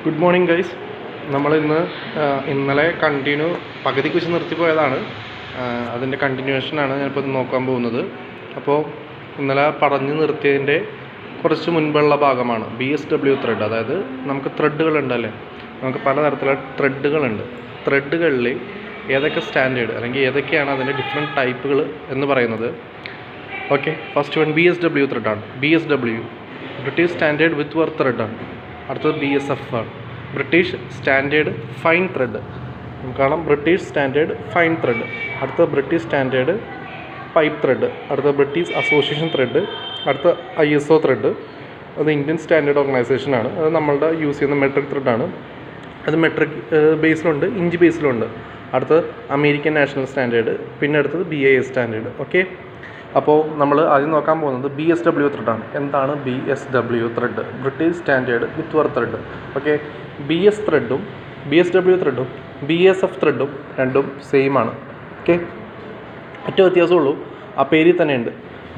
Good morning guys. നമ്മളിന്ന് ഇന്നലെ continue പകുതിക്ക് വെച്ച് നിർത്തിപ്പോയതാണ്. അതിൻ്റെ കണ്ടിന്യൂഷനാണ് ഞാനിപ്പോൾ നോക്കാൻ പോകുന്നത്. അപ്പോൾ ഇന്നലെ പറഞ്ഞു നിർത്തിയതിൻ്റെ കുറച്ച് മുൻപുള്ള ഭാഗമാണ് BSW ത്രെഡ്. അതായത് നമുക്ക് ത്രെഡുകളുണ്ടല്ലേ, നമുക്ക് പലതരത്തിലുള്ള ത്രെഡുകളുണ്ട്. ത്രെഡുകളിൽ ഏതൊക്കെ സ്റ്റാൻഡേർഡ് അല്ലെങ്കിൽ ഏതൊക്കെയാണ് അതിൻ്റെ ഡിഫറെൻറ്റ് ടൈപ്പുകൾ എന്ന് പറയുന്നത്. ഓക്കെ, ഫസ്റ്റ് വൺ BSW ത്രെഡാണ്. BSW British standard Whitworth ത്രെഡാണ്. അടുത്തത് BSF ആണ്, ബ്രിട്ടീഷ് സ്റ്റാൻഡേർഡ് ഫൈൻ ത്രെഡ്. നമുക്ക് കാണാം ബ്രിട്ടീഷ് സ്റ്റാൻഡേർഡ് ഫൈൻ ത്രെഡ്. അടുത്ത ബ്രിട്ടീഷ് സ്റ്റാൻഡേർഡ് പൈപ്പ് ത്രെഡ്. അടുത്ത ബ്രിട്ടീഷ് അസോസിയേഷൻ ത്രെഡ്. അടുത്ത ISO ത്രെഡ്. അത് ഇന്ത്യൻ സ്റ്റാൻഡേർഡ് ഓർഗനൈസേഷനാണ്. അത് നമ്മളുടെ യൂസ് ചെയ്യുന്ന മെട്രിക് ത്രെഡാണ്. അത് മെട്രിക് ബേസിലുണ്ട്, ഇഞ്ച് ബേസിലുണ്ട്. അടുത്തത് അമേരിക്കൻ നാഷണൽ സ്റ്റാൻഡേർഡ്. പിന്നെ അടുത്തത് BIS സ്റ്റാൻഡേർഡ്. ഓക്കെ, അപ്പോൾ നമ്മൾ ആദ്യം നോക്കാൻ പോകുന്നത് BSW ത്രെഡാണ്. എന്താണ് BSW ത്രെഡ്? ബ്രിട്ടീഷ് സ്റ്റാൻഡേർഡ് വിത്ത് work thread. Okay, BS ത്രെഡും BSW ത്രെഡും BSF ത്രെഡും രണ്ടും സെയിം ആണ്. ഓക്കെ, ഒറ്റ വ്യത്യാസമുള്ളൂ, ആ പേരിൽ തന്നെയുണ്ട്.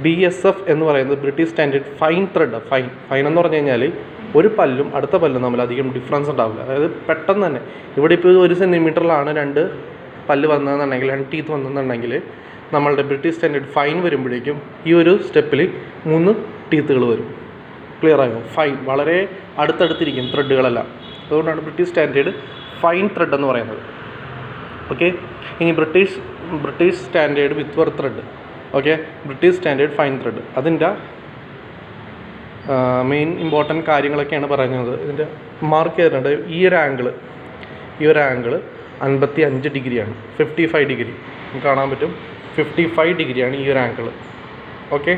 BSF എന്ന് പറയുന്നത് British standard fine thread. Fine എന്ന് പറഞ്ഞു കഴിഞ്ഞാൽ ഒരു പല്ലും അടുത്ത പല്ലും തമ്മിൽ അധികം ഡിഫറൻസ് ഉണ്ടാവില്ല. അതായത് പെട്ടെന്ന് തന്നെ ഇവിടെ ഇപ്പോൾ 1 സെൻറ്റിമീറ്ററിലാണ് 2 പല്ല് വന്നതെന്നുണ്ടെങ്കിൽ, 2 ടീത്ത് വന്നതെന്നുണ്ടെങ്കിൽ, നമ്മളുടെ ബ്രിട്ടീഷ് സ്റ്റാൻഡേർഡ് ഫൈൻ വരുമ്പോഴേക്കും ഈ ഒരു സ്റ്റെപ്പിൽ 3 ടീത്തുകൾ വരും. ക്ലിയർ ആയോ? ഫൈൻ വളരെ അടുത്തടുത്തിരിക്കും ത്രെഡുകളെല്ലാം. അതുകൊണ്ടാണ് ബ്രിട്ടീഷ് സ്റ്റാൻഡേർഡ് ഫൈൻ ത്രെഡ് എന്ന് പറയുന്നത്. ഓക്കെ, ഇനി ബ്രിട്ടീഷ് സ്റ്റാൻഡേർഡ് വിത്ത് work thread. Okay, British standard fine thread. അതിൻ്റെ മെയിൻ ഇമ്പോർട്ടൻറ്റ് കാര്യങ്ങളൊക്കെയാണ് പറയുന്നത്. ഇതിൻ്റെ മാർക്ക് ചെയ്തിട്ടുണ്ട്. ഈ ഒരു ആംഗിൾ 55 ഡിഗ്രിയാണ്, 55 ഡിഗ്രി നമുക്ക് കാണാൻ പറ്റും. 55 ഡിഗ്രിയാണ് ഈ ഒരു ആംഗിൾ. ഓക്കെ,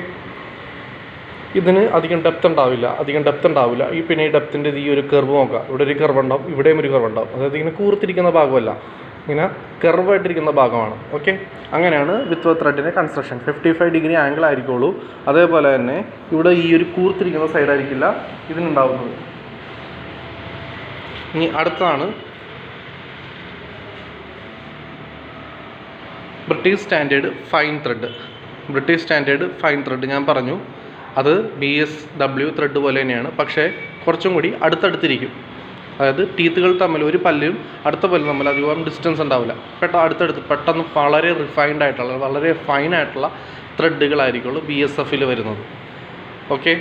ഇതിന് അധികം ഡെപ്ത് ഉണ്ടാവില്ല. ഈ പിന്നെ ഈ ഡെപ്തിൻ്റെ ഈ ഒരു കർവ് നോക്കുക. ഇവിടെ ഒരു കർവ് ഉണ്ടാവും, ഇവിടെയും ഒരു കർവ് ഉണ്ടാവും. അതായത് ഇങ്ങനെ കൂർത്തിരിക്കുന്ന ഭാഗമല്ല, ഇങ്ങനെ കർവായിട്ടിരിക്കുന്ന ഭാഗമാണ്. ഓക്കെ, അങ്ങനെയാണ് വിത്ത് വർക്ക് ത്രെഡിൻ്റെ കൺസ്ട്രക്ഷൻ. 55 ഡിഗ്രി ആംഗിൾ ആയിരിക്കുള്ളൂ. അതേപോലെ തന്നെ ഇവിടെ ഈ ഒരു കൂർത്തിരിക്കുന്ന സൈഡായിരിക്കില്ല ഇതിനുണ്ടാവുന്നത്. ഇനി അടുത്താണ് ബ്രിട്ടീഷ് സ്റ്റാൻഡേർഡ് ഫൈൻ ത്രെഡ്. ഞാൻ പറഞ്ഞു അത് BSW ത്രെഡ് പോലെ തന്നെയാണ്, പക്ഷേ കുറച്ചും കൂടി അടുത്തടുത്തിരിക്കും. അതായത് ടീത്തുകൾ തമ്മിൽ ഒരു പല്ലും അടുത്ത പല്ലും തമ്മിൽ അധികം ഡിസ്റ്റൻസ് ഉണ്ടാവില്ല. പെട്ടെന്ന് വളരെ റിഫൈൻഡ് ആയിട്ടുള്ള, വളരെ ഫൈൻ ആയിട്ടുള്ള ത്രെഡുകളായിരിക്കുള്ളൂ BSFൽ വരുന്നത്. ഓക്കെ,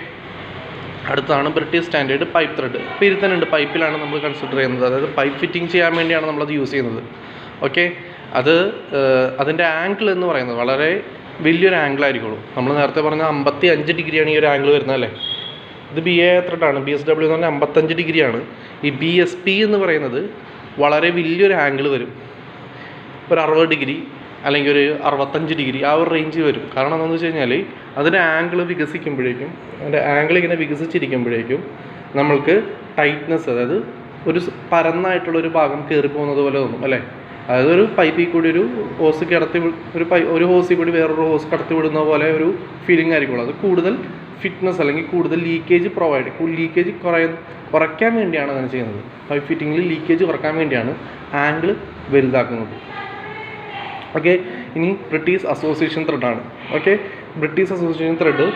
അടുത്താണ് ബ്രിട്ടീഷ് സ്റ്റാൻഡേർഡ് പൈപ്പ് ത്രെഡ്. പേരിൽ തന്നെ ഉണ്ട്, പൈപ്പിലാണ് നമ്മൾ കൺസിഡർ ചെയ്യുന്നത്. അതായത് പൈപ്പ് ഫിറ്റിംഗ് ചെയ്യാൻ വേണ്ടിയാണ് നമ്മളത് യൂസ് ചെയ്യുന്നത്. ഓക്കെ, അതിൻ്റെ ആംഗിൾ എന്ന് പറയുന്നത് വളരെ വലിയൊരു ആംഗിളായിരിക്കുള്ളൂ. നമ്മൾ നേരത്തെ പറഞ്ഞ 55 ഡിഗ്രിയാണ് ഈ ഒരു ആംഗിൾ വരുന്നത് അല്ലേ. ഇത് BA ത്രെഡാണ്. BSW എന്ന് പറഞ്ഞാൽ 55 ഡിഗ്രിയാണ്. ഈ BSP എന്ന് പറയുന്നത് വളരെ വലിയൊരു ആംഗിൾ വരും, ഒരു 60 ഡിഗ്രി അല്ലെങ്കിൽ ഒരു 65 ഡിഗ്രി ആ ഒരു റേഞ്ച് വരും. കാരണം എന്താണെന്ന് വെച്ച് കഴിഞ്ഞാൽ അതിൻ്റെ ആംഗിൾ ഇങ്ങനെ വികസിച്ചിരിക്കുമ്പോഴേക്കും നമ്മൾക്ക് ടൈറ്റ്നെസ്, അതായത് ഒരു പരന്നായിട്ടുള്ളൊരു ഭാഗം കയറി പോകുന്നത് പോലെ തോന്നും അല്ലേ. അതായത് ഒരു പൈപ്പിൽ കൂടി ഒരു ഹോസ് ഒരു ഹോസിൽ കൂടി വേറൊരു ഹോസ് കടത്തി വിടുന്ന പോലെ ഒരു ഫീലിംഗ് ആയിരിക്കുള്ളൂ. അത് കൂടുതൽ ഫിറ്റ്നസ് അല്ലെങ്കിൽ കൂടുതൽ ലീക്കേജ് കുറയ്ക്കാൻ വേണ്ടിയാണ് അങ്ങനെ ചെയ്യുന്നത്. പൈപ്പ് ഫിറ്റിങ്ങിൽ ലീക്കേജ് കുറയ്ക്കാൻ വേണ്ടിയാണ് ആംഗിൾ വലുതാക്കുന്നത്. ഓക്കെ, ഇനി ബ്രിട്ടീഷ് അസോസിയേഷൻ ത്രെഡാണ്. Okay, British association thread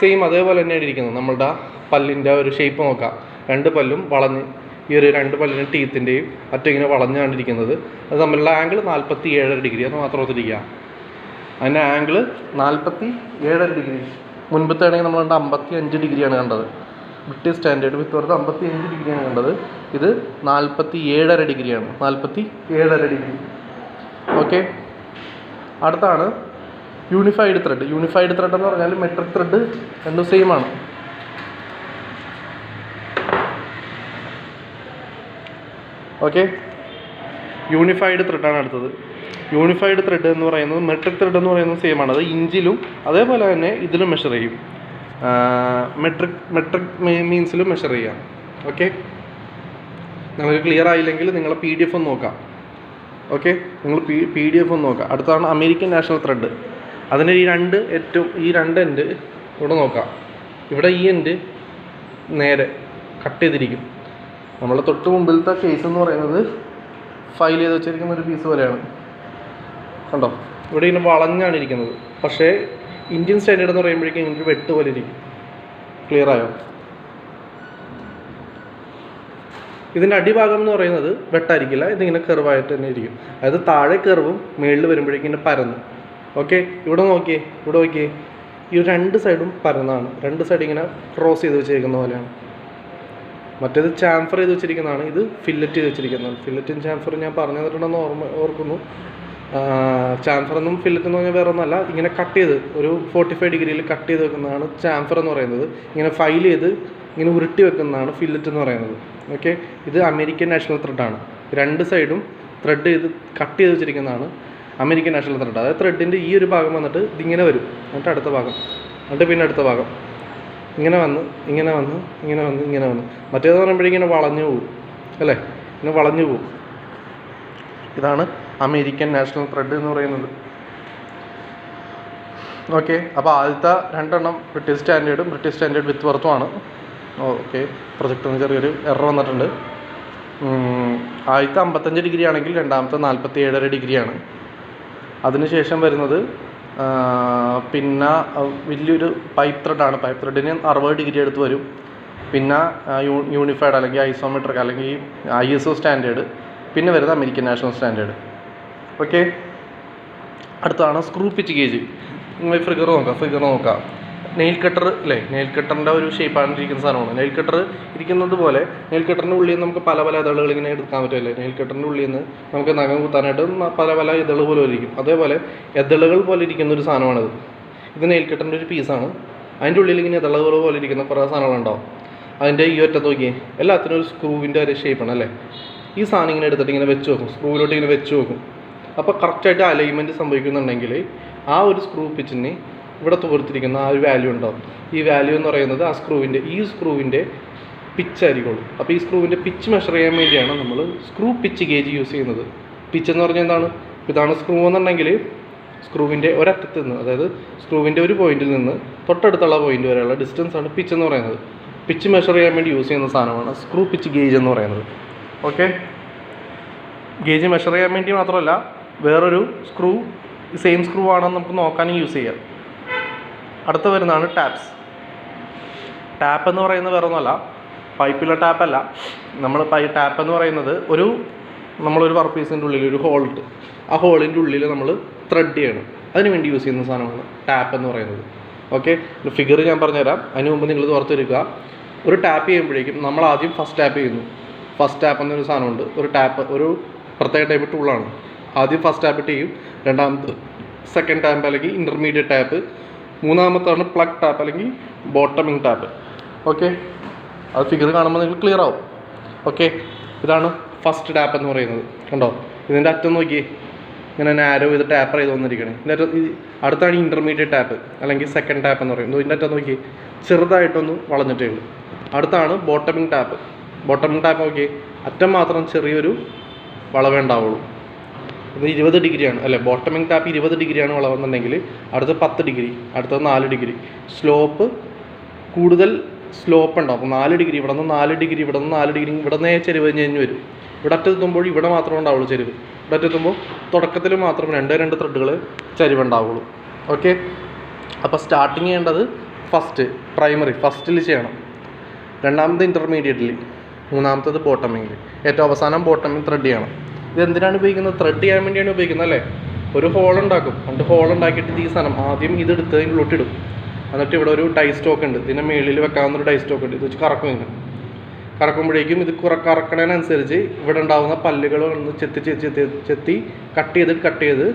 same അതേപോലെ തന്നെയാണ് ഇരിക്കുന്നത്. നമ്മളുടെ പല്ലിൻ്റെ ഒരു ഷേപ്പ് നോക്കാം. 2 പല്ലും വളഞ്ഞ്, ഈ ഒരു 2 പല്ലിൻ്റെ ടീത്തിൻ്റെയും അറ്റം ഇങ്ങനെ വളഞ്ഞാണ്ടിരിക്കുന്നത്. അത് തമ്മിലുള്ള ആംഗിൾ 47 ഡിഗ്രി. അത് മാത്രം ഓർത്തിരിക്കുക. അതിൻ്റെ ആംഗിൾ 47 ഡിഗ്രി. മുൻപത്തെ ആണെങ്കിൽ നമ്മൾ 55 ഡിഗ്രിയാണ് കണ്ടത്. ബ്രിട്ടീഷ് സ്റ്റാൻഡേർഡ് വിത്ത് വർക്ക് 55 ഡിഗ്രിയാണ് കണ്ടത്. ഇത് 47 ഡിഗ്രിയാണ്, 47 ഡിഗ്രി. ഓക്കെ, അടുത്താണ് യൂണിഫൈഡ് ത്രെഡ് എന്ന് പറഞ്ഞാൽ മെട്രിക് ത്രെഡ് രണ്ടും സെയിം ആണ്. ഓക്കെ, യൂണിഫൈഡ് ത്രെഡാണ് അടുത്തത്. യൂണിഫൈഡ് ത്രെഡ് എന്ന് പറയുന്നത് മെട്രിക് ത്രെഡ് എന്ന് പറയുന്നത് സെയിം ആണ്. അത് ഇഞ്ചിലും അതേപോലെ തന്നെ ഇതിലും മെഷർ ചെയ്യും. മെട്രിക് മീൻസിലും മെഷർ ചെയ്യാം. ഓക്കെ, നിങ്ങൾക്ക് ക്ലിയർ ആയില്ലെങ്കിൽ നിങ്ങൾ PDF ഒന്ന് നോക്കാം. ഓക്കെ, നിങ്ങൾ PDF ഒന്ന് നോക്കാം. അടുത്താണ് അമേരിക്കൻ നാഷണൽ ത്രെഡ്. അതിൻ്റെ ഈ രണ്ട് എൻഡ് ഇവിടെ നോക്കാം. ഇവിടെ ഈ എൻഡ് നേരെ കട്ട് ചെയ്തിരിക്കും. നമ്മളെ തൊട്ട് മുമ്പിലത്തെ കേസ് എന്ന് പറയുന്നത് ഫയൽ ചെയ്ത് വെച്ചിരിക്കുന്ന ഒരു പീസ് പോലെയാണ്. കണ്ടോ, ഇവിടെ ഇങ്ങനെ വളഞ്ഞാണ് ഇരിക്കുന്നത്. പക്ഷേ ഇന്ത്യൻ സ്റ്റാൻഡേർഡ് എന്ന് പറയുമ്പോഴേക്കും ഇങ്ങനെ ഒരു വെട്ട് പോലെ ഇരിക്കും. ക്ലിയർ ആയോ? ഇതിൻ്റെ അടിഭാഗം എന്ന് പറയുന്നത് വെട്ടായിരിക്കില്ല, ഇതിങ്ങനെ കർവായിട്ട് തന്നെ ഇരിക്കും. അതായത് താഴെ കർവും മേളിൽ വരുമ്പോഴേക്കും ഇങ്ങനെ പരന്ന്. ഓക്കെ, ഇവിടെ നോക്കിയേ ഈ രണ്ട് സൈഡും പരന്നാണ്, രണ്ട് സൈഡ് ഇങ്ങനെ ക്രോസ് ചെയ്ത് വെച്ചിരിക്കുന്ന പോലെയാണ്. മറ്റേത് ചാംഫർ ചെയ്ത് വെച്ചിരിക്കുന്നതാണ്, ഇത് ഫില്ലറ്റ് ചെയ്ത് വെച്ചിരിക്കുന്നതാണ്. ഫില്ലറ്റും ചാംഫറും ഞാൻ പറഞ്ഞു തന്നിട്ടുണ്ടെന്ന് ഓർക്കുന്നു. ചാംഫർ എന്നും ഫില്ലറ്റ് എന്ന് പറഞ്ഞാൽ വേറെ ഒന്നുമല്ല, ഇങ്ങനെ കട്ട് ചെയ്ത് ഒരു 45 ഡിഗ്രിയിൽ കട്ട് ചെയ്ത് വെക്കുന്നതാണ് ചാംഫർ എന്ന് പറയുന്നത്. ഇങ്ങനെ ഫൈൽ ചെയ്ത് ഇങ്ങനെ ഉരുട്ടി വെക്കുന്നതാണ് ഫില്ലറ്റ് എന്ന് പറയുന്നത്. ഓക്കെ, ഇത് അമേരിക്കൻ നാഷണൽ ത്രെഡാണ്. രണ്ട് സൈഡും ത്രെഡ് ചെയ്ത് കട്ട് ചെയ്ത് വെച്ചിരിക്കുന്നതാണ് അമേരിക്കൻ നാഷണൽ ത്രെഡ്. അതായത് ത്രെഡിൻ്റെ ഈ ഒരു ഭാഗം വന്നിട്ട് ഇതിങ്ങനെ വരും, എന്നിട്ട് അടുത്ത ഭാഗം, എന്നിട്ട് പിന്നെ അടുത്ത ഭാഗം, ഇങ്ങനെ വന്ന് മറ്റേത് പറയുമ്പോഴേക്കും ഇങ്ങനെ വളഞ്ഞു പോകും അല്ലേ, ഇങ്ങനെ വളഞ്ഞു പോകും. ഇതാണ് അമേരിക്കൻ നാഷണൽ ത്രെഡ് എന്ന് പറയുന്നത്. ഓക്കെ, അപ്പോൾ ആദ്യത്തെ രണ്ടെണ്ണം ബ്രിട്ടീഷ് സ്റ്റാൻഡേർഡ് വിത്ത് വർത്തുമാണ്. ഓക്കെ, പ്രൊജക്ടറിന് ചെറിയൊരു എറർ വന്നിട്ടുണ്ട്. ആദ്യത്തെ 55 ഡിഗ്രി ആണെങ്കിൽ രണ്ടാമത്തെ 47.5 ഡിഗ്രിയാണ്. അതിനുശേഷം വരുന്നത് പിന്നെ വലിയൊരു പൈപ്പ് ത്രെഡാണ്. പൈപ്പ് ത്രെഡിന് 60 ഡിഗ്രി അടുത്ത് വരും. പിന്നെ യൂണിഫൈഡ് അല്ലെങ്കിൽ ഐസോമെട്രിക് അല്ലെങ്കിൽ ISO സ്റ്റാൻഡേർഡ്, പിന്നെ വരുന്നത് അമേരിക്കൻ നാഷണൽ സ്റ്റാൻഡേർഡ്. ഓക്കെ, അടുത്താണ് സ്ക്രൂ പിച്ച് ഗേജ്. നിങ്ങൾ ഫിഗർ നോക്കാം. നെയിൽ കട്ടർ അല്ലേ, നെയിൽ കട്ടറിൻ്റെ ഒരു ഷേപ്പാണ് ഇരിക്കുന്ന സാധനമാണ്. നെയിൽ കട്ടർ ഇരിക്കുന്നത് പോലെ നെയിൽ കട്ടറിൻ്റെ ഉള്ളിൽ നിന്ന് നമുക്ക് പല ഇതളുകൾ ഇങ്ങനെ എടുക്കാൻ പറ്റുമല്ലേ. നെയിൽ കട്ടറിൻ്റെ ഉള്ളിൽ നിന്ന് നമുക്ക് നഖം കുത്താനായിട്ട് പല ഇതൾ പോലെ ഇരിക്കും. അതേപോലെ ഇതളുകൾ പോലെ ഇരിക്കുന്ന ഒരു സാധനമാണിത്. ഇത് നെയിൽ കട്ടറിൻ്റെ ഒരു പീസാണ്. അതിൻ്റെ ഉള്ളിൽ ഇങ്ങനെ ഇതളുകൾ പോലെ ഇരിക്കുന്ന കുറേ സാധനങ്ങളുണ്ടാവും. അതിൻ്റെ ഈ ഒറ്റ നോക്കിയേ, എല്ലാത്തിനും ഒരു സ്ക്രൂവിൻ്റെ ഒരു ഷേപ്പാണ് അല്ലേ. ഈ സാധനം ഇങ്ങനെ എടുത്തിട്ട് ഇങ്ങനെ വെച്ച് നോക്കും, സ്ക്രൂവിലോട്ട് ഇങ്ങനെ വെച്ച് നോക്കും. അപ്പോൾ കറക്റ്റായിട്ട് അലൈൻമെൻറ്റ് സംഭവിക്കുന്നുണ്ടെങ്കിൽ ആ ഒരു സ്ക്രൂ പിച്ചിന് ഇവിടെ കൊടുത്തിരിക്കുന്ന ആ ഒരു വാല്യൂ ഉണ്ടാവും. ഈ വാല്യൂ എന്ന് പറയുന്നത് ആ സ്ക്രൂവിൻ്റെ പിച്ചായിരിക്കുള്ളൂ. അപ്പോൾ ഈ സ്ക്രൂവിൻ്റെ പിച്ച് മെഷർ ചെയ്യാൻ വേണ്ടിയാണ് നമ്മൾ സ്ക്രൂ പിച്ച് ഗേജ് യൂസ് ചെയ്യുന്നത്. പിച്ച് എന്ന് പറഞ്ഞാൽ എന്താണ്? ഇതാണ് സ്ക്രൂ എന്നുണ്ടെങ്കിൽ സ്ക്രൂവിൻ്റെ ഒരറ്റത്ത് നിന്ന്, അതായത് സ്ക്രൂവിൻ്റെ ഒരു പോയിന്റിൽ നിന്ന് തൊട്ടടുത്തുള്ള പോയിന്റ് വരെയുള്ള ഡിസ്റ്റൻസാണ് പിച്ച് എന്ന് പറയുന്നത്. പിച്ച് മെഷർ ചെയ്യാൻ വേണ്ടി യൂസ് ചെയ്യുന്ന സാധനമാണ് സ്ക്രൂ പിച്ച് ഗേജ് എന്ന് പറയുന്നത്. ഓക്കെ, ഗേജ് മെഷർ ചെയ്യാൻ വേണ്ടി മാത്രമല്ല, വേറൊരു സ്ക്രൂ സെയിം സ്ക്രൂ ആണെന്ന് നമുക്ക് നോക്കാനും യൂസ് ചെയ്യാം. അടുത്ത വരുന്നതാണ് ടാപ്സ്. ടാപ്പ് എന്ന് പറയുന്നത് വേറെ ഒന്നുമല്ല, പൈപ്പിലെ ടാപ്പല്ല. ടാപ്പ് എന്ന് പറയുന്നത് നമ്മളൊരു വർക്ക് പീസിൻ്റെ ഉള്ളിൽ ഒരു ഹോളിട്ട് ആ ഹോളിൻ്റെ ഉള്ളിൽ നമ്മൾ ത്രെഡ് ചെയ്യണം, അതിന് വേണ്ടി യൂസ് ചെയ്യുന്ന സാധനമാണ് ടാപ്പ് എന്ന് പറയുന്നത്. ഓക്കെ, ഫിഗർ ഞാൻ പറഞ്ഞുതരാം. അതിന് മുമ്പ് നിങ്ങൾ ഇത് ഓർത്തിരിക്കുക. ഒരു ടാപ്പ് ചെയ്യുമ്പോഴേക്കും നമ്മൾ ആദ്യം ഫസ്റ്റ് ടാപ്പ് ചെയ്യുന്നു. ഫസ്റ്റ് ടാപ്പ് എന്നൊരു സാധനമുണ്ട്. ഒരു പ്രത്യേക ടൈപ്പ് ടൂളാണ്. ആദ്യം ഫസ്റ്റ് ടാപ്പ് ചെയ്യും, രണ്ടാമത്തെ സെക്കൻഡ് ടാപ്പ് അല്ലെങ്കിൽ ഇൻ്റർമീഡിയറ്റ് ടാപ്പ്, മൂന്നാമത്താണ് പ്ലഗ് ടാപ്പ് അല്ലെങ്കിൽ ബോട്ടമിങ് ടാപ്പ്. ഓക്കെ, അത് ഫിഗർ കാണുമ്പോൾ നിങ്ങൾ ക്ലിയർ ആവും. ഓക്കെ, ഇതാണ് ഫസ്റ്റ് ടാപ്പ് എന്ന് പറയുന്നത്. കണ്ടോ, ഇതിൻ്റെ അറ്റം നോക്കിയേ, ഇങ്ങനെ നാരോ ചെയ്ത് ടാപ്പർ ചെയ്ത് വന്നിരിക്കണേ. ഇതിൻ്റെ അറ്റം അടുത്താണ് ഇൻ്റർമീഡിയറ്റ് ടാപ്പ് അല്ലെങ്കിൽ സെക്കൻഡ് ടാപ്പ് എന്ന് പറയുന്നത്. ഇതിൻ്റെ അറ്റം നോക്കി ചെറുതായിട്ടൊന്ന് വളഞ്ഞിട്ടേ ഉള്ളൂ. അടുത്താണ് ബോട്ടമിങ് ടാപ്പ്. ബോട്ടമിങ് ടാപ്പ് നോക്കി അറ്റം മാത്രം ചെറിയൊരു വളവേ ഉണ്ടാവുള്ളൂ. ഇത് 20 ഡിഗ്രിയാണ് അല്ലേ. ബോട്ടമിങ് ടാപ്പ് 20 ഡിഗ്രിയാണ് വളവെന്നുണ്ടെങ്കിൽ അടുത്ത 10 ഡിഗ്രി, അടുത്തത് 4 ഡിഗ്രി. സ്ലോപ്പ് കൂടുതൽ സ്ലോപ്പ് ഉണ്ടാവും. അപ്പോൾ 4 ഡിഗ്രി, ഇവിടെ നിന്ന് 4 ഡിഗ്രി, ഇവിടെ നിന്ന് 4 ഡിഗ്രി, ഇവിടെ നിന്ന് ചെരിവ് കഴിഞ്ഞ് വരും. ഇവിടെ അറ്റെത്തുമ്പോൾ ഇവിടെ മാത്രമേ ഉണ്ടാവുള്ളൂ ചെരിവ്. ഇവിടെ അറ്റെത്തുമ്പോൾ തുടക്കത്തിൽ മാത്രം രണ്ട് ത്രെഡുകൾ ചെരിവുണ്ടാവുള്ളൂ. ഓക്കെ, അപ്പോൾ സ്റ്റാർട്ടിങ് ചെയ്യേണ്ടത് ഫസ്റ്റിൽ ചെയ്യണം, രണ്ടാമത് ഇൻ്റർമീഡിയറ്റിൽ, മൂന്നാമത്തത് ബോട്ടമിങ്ങിൽ, ഏറ്റവും അവസാനം ബോട്ടമിങ് ത്രെഡ് ചെയ്യണം. ഇതെന്തിനാണ് ഉപയോഗിക്കുന്നത്? ത്രെഡ് ചെയ്യാൻ വേണ്ടിയാണ് ഉപയോഗിക്കുന്നത് അല്ലേ. ഒരു ഹോൾ ഉണ്ടാക്കും, എന്നിട്ട് ഹോൾ ഉണ്ടാക്കിയിട്ട് ഈ സാധനം ആദ്യം ഇതെടുത്ത് അതിൻ്റെ ഉള്ളിട്ടിടും. എന്നിട്ട് ഇവിടെ ഒരു ഡൈ സ്റ്റോക്ക് ഉണ്ട്, ഇതിൻ്റെ മേളിൽ വെക്കാവുന്നൊരു ഡൈ സ്റ്റോക്ക് ഉണ്ട്. ഇത് വെച്ച് കറക്കുമ്പോഴേക്കും ഇത് കറക്കണതിനനുസരിച്ച് ഇവിടെ ഉണ്ടാകുന്ന പല്ലുകൾ ഒന്ന് ചെത്തി കട്ട് ചെയ്ത്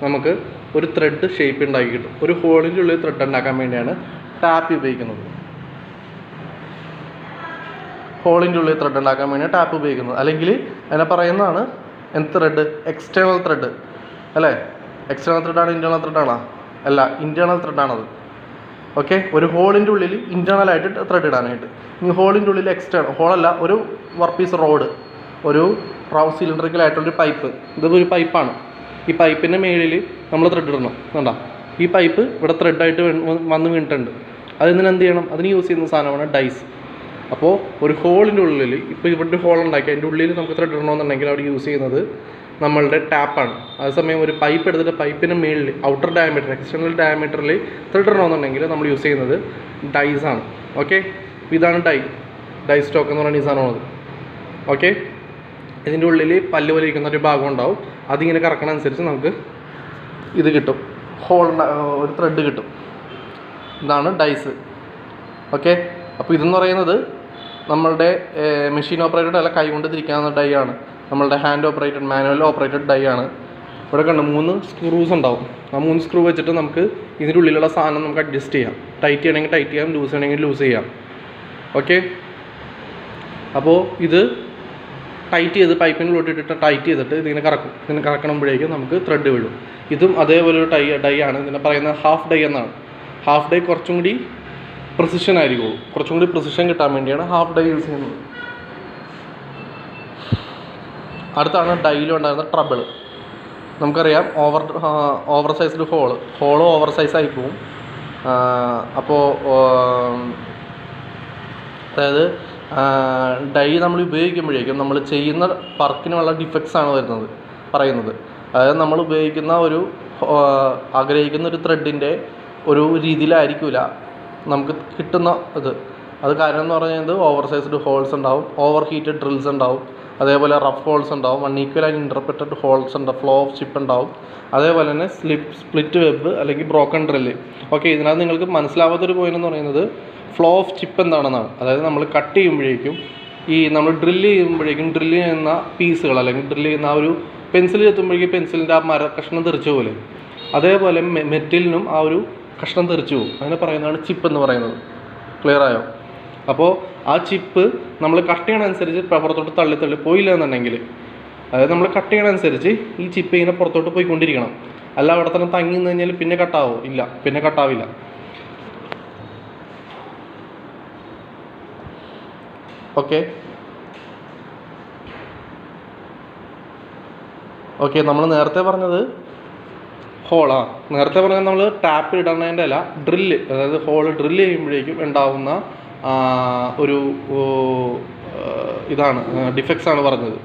നമുക്ക് ഒരു ത്രെഡ് ഷേപ്പ് ഉണ്ടാക്കി കിട്ടും. ഒരു ഹോളിൻ്റെ ഉള്ളിൽ ത്രെഡ് ഉണ്ടാക്കാൻ വേണ്ടിയാണ് ടാപ്പ് ഉപയോഗിക്കുന്നത്. അല്ലെങ്കിൽ അതിനെ പറയുന്നതാണ് എന്ത് ത്രെഡ്? എക്സ്റ്റേണൽ ത്രെഡ് അല്ലേ. എക്സ്റ്റേണൽ ത്രെഡാണ് ഇൻറ്റേർണൽ ത്രെഡാണോ? അല്ല, ഇൻറ്റേർണൽ ത്രെഡാണത്. ഓക്കെ, ഒരു ഹോളിൻ്റെ ഉള്ളിൽ ഇൻറ്റേർണലായിട്ട് ത്രെഡ് ഇടാനായിട്ട്. ഈ ഹോളിൻ്റെ ഉള്ളിൽ ഹോളല്ല, ഒരു വർക്ക് പീസ് റോഡ്, ഒരു സിലിണ്ടറിക്കലായിട്ടുള്ളൊരു പൈപ്പ്. ഇതൊരു പൈപ്പാണ്. ഈ പൈപ്പിൻ്റെ മേളിൽ നമ്മൾ ത്രെഡ് ഇടണം. കണ്ടോ, ഈ പൈപ്പ് ഇവിടെ ത്രെഡായിട്ട് വന്ന് വീണിട്ടുണ്ട്. അതിന് എന്ത് ചെയ്യണം? അതിന് യൂസ് ചെയ്യുന്ന സാധനമാണ് ഡൈസ്. അപ്പോൾ ഒരു ഹോളിൻ്റെ ഉള്ളിൽ, ഇപ്പോൾ ഇവിടെ ഹോൾ ഉണ്ടാക്കി അതിൻ്റെ ഉള്ളിൽ നമുക്ക് ത്രെഡ് ഇടണമെന്നുണ്ടെങ്കിൽ അവിടെ യൂസ് ചെയ്യുന്നത് നമ്മളുടെ ടാപ്പാണ്. അതേസമയം ഒരു പൈപ്പ് എടുത്തിട്ട് പൈപ്പിൻ്റെ മേളിൽ ഔട്ടർ ഡയമീറ്റർ, എക്സ്റ്റേണൽ ഡയമീറ്ററിൽ ത്രെഡ് ഇടണമെന്നുണ്ടെങ്കിൽ നമ്മൾ യൂസ് ചെയ്യുന്നത് ഡൈസാണ്. ഓക്കെ, ഇതാണ് ഡൈ സ്റ്റോക്ക് എന്ന് പറയുന്ന ഈ സാധനമാണത്. ഓക്കെ, ഇതിൻ്റെ ഉള്ളിൽ പല്ല് പോലെ ഇരിക്കുന്ന ഒരു ഭാഗം ഉണ്ടാവും. അതിങ്ങനെ കറക്കണ അനുസരിച്ച് നമുക്ക് ഇത് കിട്ടും, ഒരു ത്രെഡ് കിട്ടും. ഇതാണ് ഡൈസ്. ഓക്കെ, അപ്പോൾ ഇതെന്ന് പറയുന്നത് നമ്മളുടെ മെഷീൻ ഓപ്പറേറ്റഡ് അല്ല, കൈകൊണ്ട് തിരിക്കാവുന്ന ഡൈ ആണ്. നമ്മളുടെ hand operated manual operated die ആണ്. ഇവിടെ കണ്ട് 3 സ്ക്രൂസ് ഉണ്ടാവും. ആ 3 സ്ക്രൂ വെച്ചിട്ട് നമുക്ക് ഇതിൻ്റെ ഉള്ളിലുള്ള സാധനം നമുക്ക് അഡ്ജസ്റ്റ് ചെയ്യാം. ടൈറ്റ് ചെയ്യണമെങ്കിൽ ടൈറ്റ് ചെയ്യാം, ലൂസ് ചെയ്യണമെങ്കിൽ ലൂസ് ചെയ്യാം. ഓക്കെ, അപ്പോൾ ഇത് ടൈറ്റ് ചെയ്ത് പൈപ്പിനുള്ളിലോട്ട് ഇട്ടിട്ട് ടൈറ്റ് ചെയ്തിട്ട് ഇതിങ്ങനെ കറക്കും. ഇതിങ്ങനെ കറക്കണമ്പോഴേക്കും നമുക്ക് ത്രെഡ് വീഴും. ഇതും അതേപോലെ ഒരു ഡൈ ആണ്. ഇതിനെ പറയുന്നത് ഹാഫ് ഡൈ എന്നാണ്. ഹാഫ് ഡൈ കുറച്ചും കൂടി പ്രിസിഷൻ ആയിരിക്കുള്ളൂ. കുറച്ചും കൂടി പ്രിസിഷൻ കിട്ടാൻ വേണ്ടിയാണ് ഹാഫ് ഡൈ യൂസ് ചെയ്യുന്നത്. അടുത്താണ് ഡൈയിലുണ്ടായിരുന്ന ട്രബിൾ. നമുക്കറിയാം ഓവർ സൈസ്ഡ് ഹോള് ഓവർ സൈസായി പോവും. അപ്പോൾ അതായത് ഡൈ നമ്മൾ ഉപയോഗിക്കുമ്പോഴേക്കും നമ്മൾ ചെയ്യുന്ന വർക്കിനുള്ള ഡിഫക്ട്സ് ആണ് പറയുന്നത്. അതായത് നമ്മൾ ഉപയോഗിക്കുന്ന ആഗ്രഹിക്കുന്ന ഒരു ത്രെഡിൻ്റെ ഒരു രീതിയിലായിരിക്കില്ല നമുക്ക് കിട്ടുന്ന അത് കാരണം എന്ന് പറഞ്ഞത് ഓവർ സൈസ്ഡ് ഹോൾസ് ഉണ്ടാവും, ഓവർ ഹീറ്റഡ് ഡ്രിൽസ് ഉണ്ടാവും, അതേപോലെ റഫ് ഹോൾസ് ഉണ്ടാവും, അൺഈക്വൽ ആൻഡ് ഇൻ്റർപ്രറ്റഡ് ഹോൾസ് ഉണ്ടാവും, ഫ്ലോ ഓഫ് ചിപ്പ് ഉണ്ടാവും, അതേപോലെ തന്നെ സ്പ്ലിറ്റ് വെബ് അല്ലെങ്കിൽ ബ്രോക്കൺ ഡ്രില്ല്. ഓക്കെ, ഇതിനകത്ത് നിങ്ങൾക്ക് മനസ്സിലാവാത്തൊരു പോയിന്റ് എന്ന് പറയുന്നത് ഫ്ലോ ഓഫ് ചിപ്പ് എന്താണെന്നാണ്. അതായത് നമ്മൾ കട്ട് ചെയ്യുമ്പോഴേക്കും നമ്മൾ ഡ്രില്ല് ചെയ്യുന്ന പീസുകൾ അല്ലെങ്കിൽ ഡ്രില്ല് ചെയ്യുന്ന ആ ഒരു പെൻസിൽ ചെത്തുമ്പോഴേക്കും പെൻസിലിൻ്റെ ആ കഷ്ണം തെറിച്ചു പോലെ, അതേപോലെ മെറ്റലിനും ആ ഒരു കഷ്ണം തെറിച്ചു പോകും. അതിനെ പറയുന്നതാണ് ചിപ്പ് എന്ന് പറയുന്നത്. ക്ലിയർ ആയോ? അപ്പോൾ ആ ചിപ്പ് നമ്മൾ കട്ട് ചെയ്യണനുസരിച്ച് പുറത്തോട്ട് തള്ളി പോയില്ല എന്നുണ്ടെങ്കിൽ, അതായത് നമ്മൾ കട്ട് ചെയ്യണനുസരിച്ച് ഈ ചിപ്പ് ഇങ്ങനെ പുറത്തോട്ട് പോയിക്കൊണ്ടിരിക്കണം. അല്ല അവിടെ തന്നെ തങ്ങി നിന്ന് കഴിഞ്ഞാൽ പിന്നെ കട്ടാവോ? ഇല്ല, പിന്നെ കട്ടാവില്ല. ഓക്കെ, നമ്മൾ നേരത്തെ പറഞ്ഞത് നേരത്തെ പറഞ്ഞാൽ നമ്മൾ ടാപ്പ് ഇടണതിൻ്റെ അല്ല, ഡ്രില്ല്, അതായത് ഹോള് ഡ്രില്ല് ചെയ്യുമ്പോഴേക്കും ഉണ്ടാവുന്ന ഒരു ഇതാണ് ഡിഫക്ട്സ് ആണ് പറഞ്ഞത്.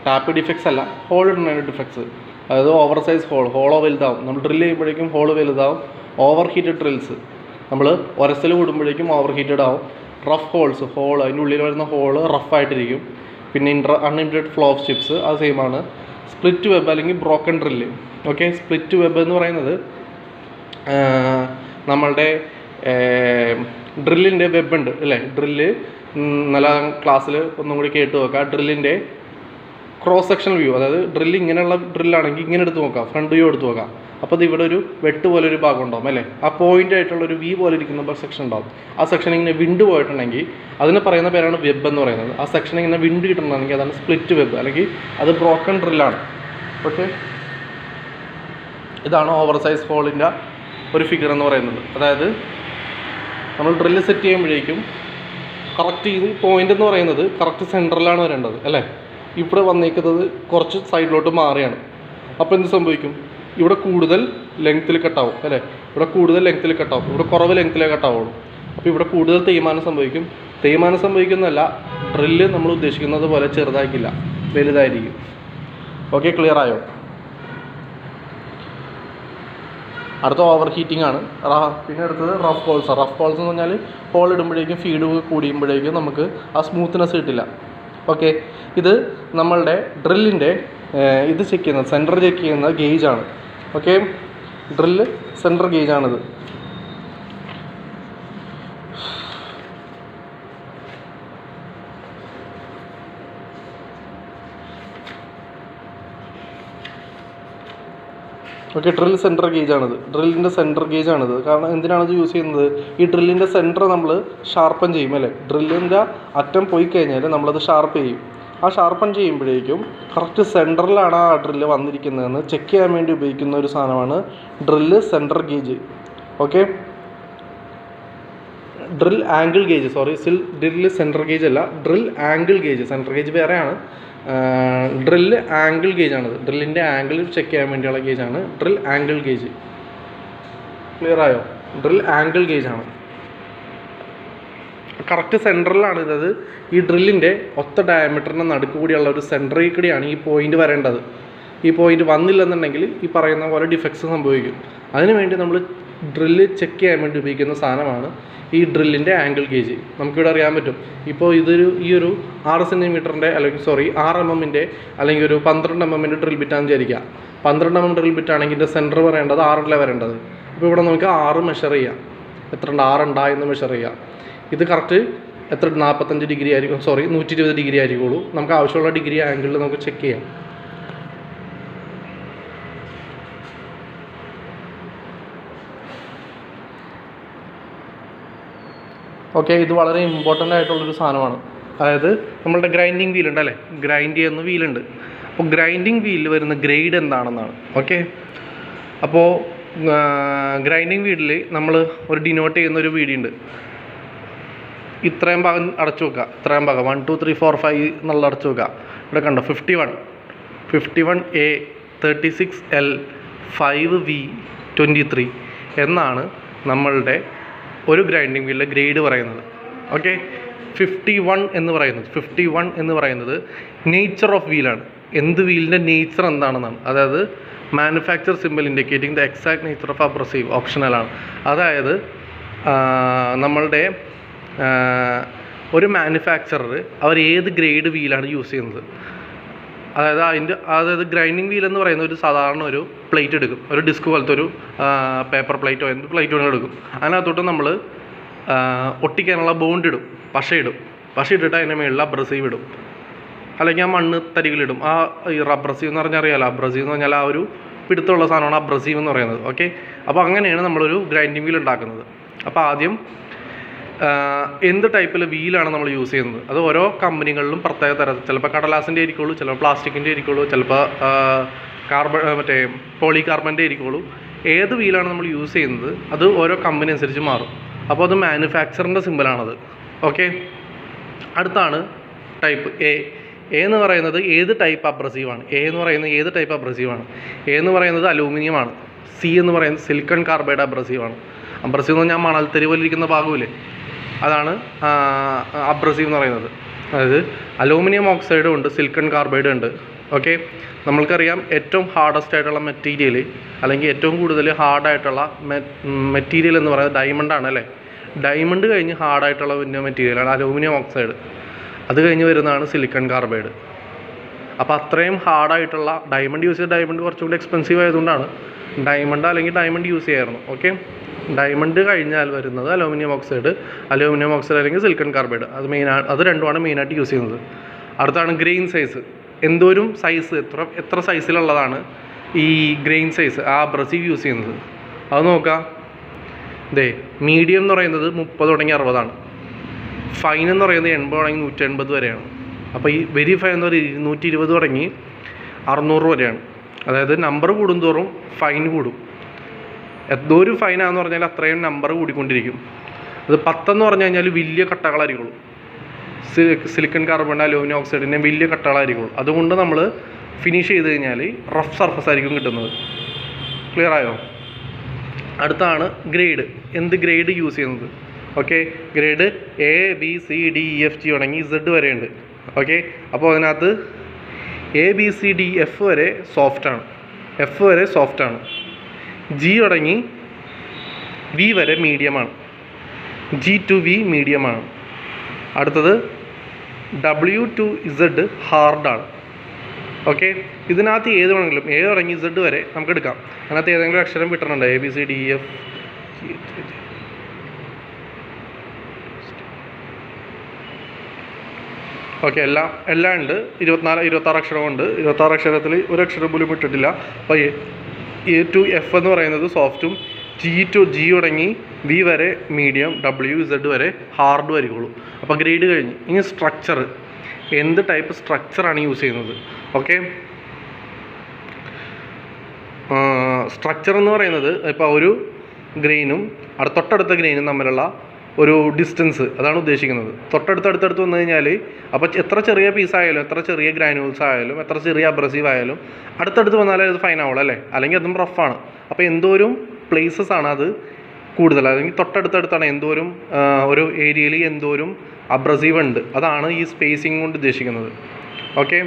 ടാപ്പ് ഡിഫക്ട്സ് അല്ല, ഹോൾ ഇടുന്നതിൻ്റെ ഡിഫക്ട്സ്. അതായത് ഓവർ സൈസ് ഹോളോ വലുതാവും. നമ്മൾ ഡ്രില്ല് ചെയ്യുമ്പോഴേക്കും ഹോള് വലുതാവും. ഓവർ ഹീറ്റഡ് ഡ്രിൽസ് നമ്മൾ ഉരസൽ കൂടുമ്പോഴേക്കും ഓവർ ഹീറ്റഡ് ആവും. റഫ് ഹോൾസ് അതിൻ്റെ ഉള്ളിൽ വരുന്ന ഹോള് റഫായിട്ടിരിക്കും. പിന്നെ അൺലിമിറ്റഡ് ഫ്ലോ ഓഫ് ചിപ്സ് അത് സെയിമാണ്. സ്പ്ലിറ്റ് വെബ് അല്ലെങ്കിൽ broken drill. Okay, split web എന്ന് പറയുന്നത് നമ്മളുടെ ഡ്രില്ലിൻ്റെ വെബ് ഉണ്ട് അല്ലേ? ഡ്രില്ല് നല്ല ക്ലാസ്സിൽ ഒന്നും കൂടി കേട്ട് നോക്കുക. ഡ്രില്ലിൻ്റെ ക്രോസ് സെക്ഷൻ വ്യൂ, അതായത് ഡ്രില്ല് ഇങ്ങനെയുള്ള ഡ്രില്ലാണെങ്കിൽ ഇങ്ങനെ എടുത്ത് നോക്കാം, ഫ്രണ്ട് വ്യൂ എടുത്ത് നോക്കാം. അപ്പോൾ അത് ഇവിടെ ഒരു വെട്ട് പോലെ ഒരു ഭാഗം ഉണ്ടാവും അല്ലേ? ആ പോയിൻ്റ് ആയിട്ടുള്ളൊരു വി പോലെ ഇരിക്കുന്ന സെക്ഷൻ ഉണ്ടാവും. ആ സെക്ഷൻ ഇങ്ങനെ വിണ്ട് പോയിട്ടുണ്ടെങ്കിൽ അതിന് പറയുന്ന പേരാണ് വെബ് എന്ന് പറയുന്നത്. ആ സെക്ഷൻ ഇങ്ങനെ വിണ്ട് കിട്ടണമെങ്കിൽ അതാണ് സ്പ്ലിറ്റ് വെബ്, അല്ലെങ്കിൽ അത് ബ്രോക്കൺ ഡ്രില്ലാണ്. ഓക്കെ, ഇതാണ് ഓവർ സൈസ് ഹോളിൻ്റെ ഒരു ഫിഗർ എന്ന് പറയുന്നത്. അതായത് നമ്മൾ ഡ്രില്ല് സെറ്റ് ചെയ്യുമ്പോഴേക്കും കറക്റ്റ് ഇത് പോയിൻ്റ് എന്ന് പറയുന്നത് കറക്റ്റ് സെൻറ്ററിലാണ് വരേണ്ടത് അല്ലേ? ഇവിടെ വന്നേക്കുന്നത് കുറച്ച് സൈഡിലോട്ട് മാറിയാണ്. അപ്പോൾ എന്ത് സംഭവിക്കും? ഇവിടെ കൂടുതൽ ലെങ്ത്തിൽ കട്ടാവും അല്ലേ? ഇവിടെ കൂടുതൽ ലെങ്ത്തിൽ കട്ടാവും, ഇവിടെ കുറവ് ലെങ്ത്തിലേ കട്ടാവുള്ളൂ. അപ്പോൾ ഇവിടെ കൂടുതൽ തേയ്മാനം സംഭവിക്കും. തേയ്മാനം സംഭവിക്കുന്നതല്ല, ഡ്രില്ല് നമ്മൾ ഉദ്ദേശിക്കുന്നത് പോലെ ചെറുതാക്കില്ല, വലുതായിരിക്കും. ഓക്കെ, ക്ലിയർ ആയോ? അടുത്ത ഓവർ ഹീറ്റിംഗ് ആണ്. പിന്നെ അടുത്തത് റഫ് ഹോൾസ്. റഫ് ഹോൾസ് എന്ന് പറഞ്ഞാൽ ഹോൾ ഇടുമ്പോഴേക്കും ഫീഡ് കൂടിയുമ്പോഴേക്കും നമുക്ക് ആ സ്മൂത്ത്നെസ് കിട്ടില്ല. ഓക്കെ, ഇത് നമ്മളുടെ ഡ്രില്ലിൻ്റെ ഇത് ചെക്ക് ചെയ്യുന്നത്, സെൻറ്റർ ചെക്ക് ചെയ്യുന്ന ഗേജാണ്. ഓക്കെ, ഡ്രില്ല് സെൻറ്റർ ഗേജാണിത്. ഓക്കെ, ഡ്രിൽ സെൻറ്റർ ഗേജാണിത്. ഡ്രില്ലിൻ്റെ സെൻറ്റർ ഗേജാണിത്. കാരണം എന്തിനാണിത് യൂസ് ചെയ്യുന്നത്? ഈ ഡ്രില്ലിൻ്റെ സെൻറ്റർ നമ്മൾ ഷാർപ്പൻ ചെയ്യും അല്ലേ? ഡ്രില്ലിൻ്റെ അറ്റം പോയി കഴിഞ്ഞാൽ നമ്മളത് ഷാർപ്പ് ചെയ്യും. ആ ഷാർപ്പൻ ചെയ്യുമ്പോഴേക്കും കറക്റ്റ് സെൻറ്ററിലാണ് ആ ഡ്രില്ല് വന്നിരിക്കുന്നതെന്ന് ചെക്ക് ചെയ്യാൻ വേണ്ടി ഉപയോഗിക്കുന്ന ഒരു സാധനമാണ് drill centre gauge. Okay, drill angle gauge, drill centre gauge അല്ല, drill angle gauge. Centre gauge വേറെയാണ്, ഡ്രില്ല് ആംഗിൾ ഗേജാണിത്. ഡ്രില്ലിൻ്റെ ആംഗിൾ ചെക്ക് ചെയ്യാൻ വേണ്ടിയുള്ള ഗേജാണ് ഡ്രിൽ ആംഗിൾ ഗേജ്. ക്ലിയർ ആയോ? ഡ്രിൽ ആംഗിൾ ഗേജാണ്. കറക്റ്റ് സെൻറ്ററിലാണ് ഇത്. ഈ ഡ്രില്ലിൻ്റെ ഒത്ത ഡയമീറ്ററിൻ്റെ നടുക്ക് കൂടിയുള്ള ഒരു സെൻറ്ററിൽ കൂടിയാണ് ഈ പോയിൻ്റ് വരേണ്ടത്. ഈ പോയിൻ്റ് വന്നില്ലെന്നുണ്ടെങ്കിൽ ഈ പറയുന്ന പോലെ ഡിഫക്ട്സ് സംഭവിക്കും. അതിനുവേണ്ടി നമ്മൾ ഡ്രില്ല് ചെക്ക് ചെയ്യാൻ വേണ്ടി ഉപയോഗിക്കുന്ന സാധനമാണ് ഈ ഡ്രില്ലിൻ്റെ ആംഗിൾ ഗേജ്. നമുക്കിവിടെ അറിയാൻ പറ്റും. ഇപ്പോൾ ഈ ഒരു 6 സെൻറ്റിമീറ്ററിൻ്റെ അല്ലെങ്കിൽ 6 mm അല്ലെങ്കിൽ ഒരു 12 mm ഡ്രിൽ ബിറ്റാണെന്ന് വിചാരിക്കുക. 12 mm ഡ്രിൽ ബിറ്റാണെങ്കിൽ ഇതിൻ്റെ സെൻറ്റർ പറയേണ്ടത് 6 വരേണ്ടത്. അപ്പോൾ ഇവിടെ നമുക്ക് 6 മെഷർ ചെയ്യാം. എത്ര ഉണ്ട് 6 ഉണ്ടാ എന്ന് മെഷർ ചെയ്യാം. ഇത് കറക്റ്റ് എത്ര 45 ഡിഗ്രി ആയിരിക്കും, 120 ഡിഗ്രി ആയിരിക്കുള്ളൂ. നമുക്ക് ആവശ്യമുള്ള ഡിഗ്രി ആംഗിളിൽ നമുക്ക് ചെക്ക് ചെയ്യാം. ഓക്കെ, ഇത് വളരെ ഇമ്പോർട്ടൻ്റ് ആയിട്ടുള്ളൊരു സാധനമാണ്. അതായത് നമ്മളുടെ ഗ്രൈൻഡിങ് വീൽ ഉണ്ടല്ലേ, ഗ്രൈൻഡ് ചെയ്യുന്ന വീലുണ്ട്. അപ്പോൾ ഗ്രൈൻഡിങ് വീലിൽ വരുന്ന ഗ്രേഡ് എന്താണെന്നാണ്. ഓക്കെ, അപ്പോൾ ഗ്രൈൻഡിങ് വീലിൽ നമ്മൾ ഒരു ഡിനോട്ട് ചെയ്യുന്ന ഒരു വീഡിയുണ്ട്. ഇത്രയും ഭാഗം അടച്ചു വെക്കുക, ഇത്രയും ഭാഗം 1 2 3 4 5 എന്നുള്ള അടച്ചു വെക്കുക. ഇവിടെ കണ്ടോ 51A 36L 5V 23 എന്നാണ് നമ്മളുടെ ഒരു ഗ്രൈൻഡിങ് വീലിലെ ഗ്രേഡ് പറയുന്നത്. ഓക്കെ, 51 എന്ന് പറയുന്നത് നേച്ചർ ഓഫ് വീലാണ്. എന്ത് വീലിൻ്റെ നേച്ചർ എന്താണെന്നാണ്. അതായത് manufacture simple indicating the exact nature of abrasive ഓപ്ഷണലാണ്. അതായത് നമ്മളുടെ ഒരു മാനുഫാക്ചറർ അവർ ഏത് ഗ്രേഡ് വീലാണ് യൂസ് ചെയ്യുന്നത്. അതായത് ഗ്രൈൻഡിങ് വീൽ എന്ന് പറയുന്ന ഒരു സാധാരണ ഒരു പ്ലേറ്റ് എടുക്കും, ഒരു ഡിസ്ക് പോലത്തെ ഒരു പേപ്പർ പ്ലേറ്റോ എന്ത് പ്ലേറ്റ് വേണമെങ്കിലും എടുക്കും. അതിനകത്തോട്ട് നമ്മൾ ഒട്ടിക്കാനുള്ള ബോണ്ട് ഇടും, പശ ഇട്ടിട്ട് അതിൻ്റെ മുകളിൽ അബ്രസീവ് ഇടും, അല്ലെങ്കിൽ ആ മണ്ണ് തരികളിടും. ഈ അബ്രസീവ് എന്ന് പറഞ്ഞാൽ അറിയാമല്ലോ, അബ്രസീവ് എന്ന് പറഞ്ഞാൽ ആ ഒരു പിടുത്തമുള്ള സാധനമാണ് അബ്രസീവ് എന്ന് പറയുന്നത്. ഓക്കെ, അപ്പോൾ അങ്ങനെയാണ് നമ്മളൊരു ഗ്രൈൻഡിങ് വീൽ ഉണ്ടാക്കുന്നത്. അപ്പോൾ ആദ്യം എന്ത് ടൈപ്പിൽ വീലാണ് നമ്മൾ യൂസ് ചെയ്യുന്നത്, അത് ഓരോ കമ്പനികളിലും പ്രത്യേക തരത്തിൽ, ചിലപ്പോൾ കടലാസിൻ്റെ ആയിരിക്കുള്ളൂ, ചിലപ്പോൾ പ്ലാസ്റ്റിക്കിൻ്റെ ആയിരിക്കുള്ളൂ, ചിലപ്പോൾ പോളി കാർബണിൻ്റെ ആയിരിക്കുള്ളൂ. ഏത് വീലാണ് നമ്മൾ യൂസ് ചെയ്യുന്നത് അത് ഓരോ കമ്പനി അനുസരിച്ച് മാറും. അപ്പോൾ അത് മാനുഫാക്ചറിൻ്റെ സിമ്പിളാണത്. ഓക്കെ, അടുത്താണ് ടൈപ്പ് എ എന്ന് പറയുന്നത് ഏത് ടൈപ്പ് അബ്രസീവാണ്. എ എന്ന് പറയുന്നത് അലൂമിനിയമാണ്. സി എന്ന് പറയുന്നത് സിലിക്കൺ കാർബൈഡ് അബ്രസീവാണ്. അബ്രസീവ് എന്ന് പറഞ്ഞാൽ മണൽത്തരി പോലെ ഇരിക്കുന്ന ഭാഗമില്ലേ, അതാണ് അബ്രസീവ് എന്ന് പറയുന്നത്. അതായത് അലൂമിനിയം ഓക്സൈഡും ഉണ്ട്, സിലിക്കൺ കാർബൈഡും ഉണ്ട്. ഓക്കെ, നമ്മൾക്കറിയാം ഏറ്റവും ഹാർഡസ്റ്റ് ആയിട്ടുള്ള മെറ്റീരിയൽ അല്ലെങ്കിൽ ഏറ്റവും കൂടുതൽ ഹാർഡായിട്ടുള്ള മെറ്റീരിയൽ എന്ന് പറയുന്നത് ഡയമണ്ടാണ് അല്ലേ. ഡയമണ്ട് കഴിഞ്ഞ് ഹാർഡായിട്ടുള്ള മെറ്റീരിയലാണ് അലൂമിനിയം ഓക്സൈഡ്. അത് കഴിഞ്ഞ് വരുന്നതാണ് സിലിക്കൺ കാർബൈഡ്. അപ്പോൾ അത്രയും ഹാർഡായിട്ടുള്ള ഡയമണ്ട് കുറച്ചും കൂടി എക്സ്പെൻസീവ് ആയതുകൊണ്ടാണ് ഡയമണ്ട് യൂസ് ചെയ്യായിരുന്നു. ഓക്കെ, ഡയമണ്ട് കഴിഞ്ഞാൽ വരുന്നത് അലൂമിനിയം ഓക്സൈഡ് അല്ലെങ്കിൽ സിലിക്കൺ കാർബൈഡ്. അത് രണ്ടുമാണ് മെയിനായിട്ട് യൂസ് ചെയ്യുന്നത്. അടുത്താണ് ഗ്രെയിൻ സൈസ്. എന്തോരം സൈസ്, എത്ര സൈസിലുള്ളതാണ് ഈ ഗ്രെയിൻ സൈസ് ആ അബ്രസീവ് യൂസ് ചെയ്യുന്നത്. അത് നോക്കാം. മീഡിയം എന്ന് പറയുന്നത് 30 തുടങ്ങി 60ആണ്. ഫൈൻ എന്ന് പറയുന്നത് 80 തുടങ്ങി 180 വരെയാണ്. അപ്പോൾ ഈ വെരി ഫൈൻ എന്ന് പറയുന്നത് 220 തുടങ്ങി 600 വരെയാണ്. അതായത് നമ്പർ കൂടുന്തോറും ഫൈൻ കൂടും. എന്തോ ഒരു ഫൈനാണെന്ന് പറഞ്ഞാൽ അത്രയും നമ്പർ കൂടിക്കൊണ്ടിരിക്കും. അത് 10 എന്ന് പറഞ്ഞു കഴിഞ്ഞാൽ വലിയ കട്ടകളായിരിക്കുള്ളൂ. സിലിക്കൺ കാർബൺ അലൂമിനിയം ഓക്സൈഡിൻ്റെ വലിയ കട്ടകളായിരിക്കുള്ളൂ. അതുകൊണ്ട് നമ്മൾ ഫിനിഷ് ചെയ്ത് കഴിഞ്ഞാൽ റഫ് സർഫസ് ആയിരിക്കും കിട്ടുന്നത്. ക്ലിയർ ആയോ? അടുത്താണ് ഗ്രേഡ്. എന്ത് ഗ്രേഡ് യൂസ് ചെയ്യുന്നത്. ഓക്കെ, ഗ്രേഡ് ABCDEFG തുടങ്ങി Z വരെയുണ്ട്. ഓക്കെ, അപ്പോൾ അതിനകത്ത് ABCDF വരെ സോഫ്റ്റാണ്, F വരെ സോഫ്റ്റാണ്, G തുടങ്ങി V വരെ മീഡിയമാണ്, G to V മീഡിയമാണ്. അടുത്തത് W to Z ഹാർഡാണ്. ഓക്കെ, ഇതിനകത്ത് ഏത് വേണമെങ്കിലും A തുടങ്ങി Z വരെ നമുക്ക് എടുക്കാം. അതിനകത്ത് ഏതെങ്കിലും അക്ഷരം വിട്ടിട്ടുണ്ട് ABCDEF. ഓക്കെ, എല്ലാം ഉണ്ട്. 26 അക്ഷരമുണ്ട്. 26 അക്ഷരത്തിൽ ഒരു അക്ഷരം പോലും വിട്ടിട്ടില്ല. അപ്പോൾ A to F എന്ന് പറയുന്നത് സോഫ്റ്റും, G to G തുടങ്ങി V വരെ മീഡിയം, W Z വരെ ഹാർഡും ആയിരിക്കുള്ളൂ. അപ്പോൾ ഗ്രേഡ് കഴിഞ്ഞ് ഇനി സ്ട്രക്ചർ. എന്ത് ടൈപ്പ് സ്ട്രക്ചറാണ് യൂസ് ചെയ്യുന്നത്. ഓക്കെ, സ്ട്രക്ചർ എന്ന് പറയുന്നത് ഇപ്പോൾ ഒരു ഗ്രെയിനും തൊട്ടടുത്ത ഗ്രെയിനും തമ്മിലുള്ള ഒരു ഡിസ്റ്റൻസ്, അതാണ് ഉദ്ദേശിക്കുന്നത്. തൊട്ടടുത്ത് വന്നു കഴിഞ്ഞാൽ അപ്പോൾ എത്ര ചെറിയ പീസായാലും, എത്ര ചെറിയ ഗ്രാനുവൽസ് ആയാലും, എത്ര ചെറിയ അബ്രസീവ് ആയാലും അടുത്തടുത്ത് വന്നാലേ അത് ഫൈൻ ആവുള്ളൂ അല്ലേ, അല്ലെങ്കിൽ അതും റഫാണ്. അപ്പോൾ എന്തോരം പ്ലേസസ് ആണ് അത് കൂടുതൽ, അല്ലെങ്കിൽ തൊട്ടടുത്താണ് എന്തോരം ഒരു ഏരിയയിൽ എന്തോരം അബ്രസീവ് ഉണ്ട്, അതാണ് ഈ സ്പേസിങ് കൊണ്ട് ഉദ്ദേശിക്കുന്നത്. ഓക്കെ,